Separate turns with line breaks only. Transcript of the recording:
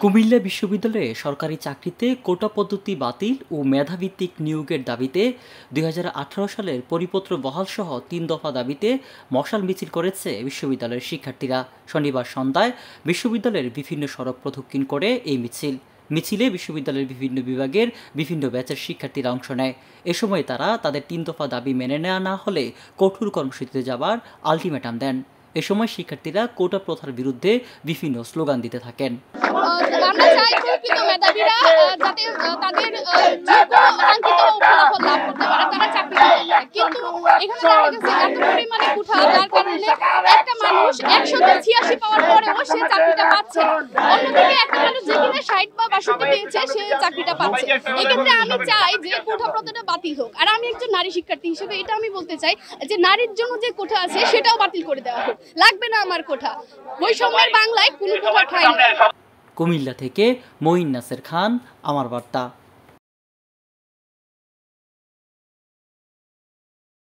কুমিল্লা বিশ্ববিদ্যালয়ে সরকারি চাকরিতে কোটা পদ্ধতি বাতিল ও মেধাভিত্তিক নিয়োগের দাবিতে ২০১৮ সালের পরিপত্র বহালসহ ৩ দফা দাবিতে মশাল মিছিল করেছে বিশ্ববিদ্যালয়ের শিক্ষার্থীরা। শনিবার সন্ধ্যায় বিশ্ববিদ্যালয়ের বিভিন্ন সড়ক প্রদক্ষিণ করে এই মিছিলে বিশ্ববিদ্যালয়ের বিভিন্ন বিভাগের বিভিন্ন ব্যাচের শিক্ষার্থীরা অংশ নেয়। এ সময় তারা তাদের ৩ দফা দাবি মেনে নেওয়া না হলে কঠোর কর্মসূচিতে যাবার আলটিমেটাম দেন। এ সময় শিক্ষার্থীরা কোটা প্রথার বিরুদ্ধে বিভিন্ন স্লোগান দিতে থাকেন।
আমরা চাই প্রকৃত মেধাবীরা যাতে তাদের যোগ্য কাঙ্ক্ষিত ফলাফল লাভ করতে পারে, তারা চাকরি করতে পারে। কিন্তু এখানে দেখা গেছে এত পরিমাণে কুঠা, যার কারণে একটা মানুষ ১৮৬ পাওয়ার পরেও সে চাকরিটা পাচ্ছে না। অন্যদিকে একটা মানুষ যে কিনা ৬০ বা ৬২ পেয়েছে সে চাকরিটা পাচ্ছে। এক্ষেত্রে আমি চাই যে কোঠা প্রথাটা বাতিল হোক। আর আমি একজন নারী শিক্ষার্থী হিসেবে এটা আমি বলতে চাই যে নারীর জন্য যে কোঠা আছে সেটাও বাতিল করে দেওয়া হোক। লাগবে না আমার কোঠা। বৈষম্যের বাংলায় কোনো কোঠা ঠাঁই নেই।
কুমিল্লা থেকে মঈন নাসের খান, আমার বার্তা।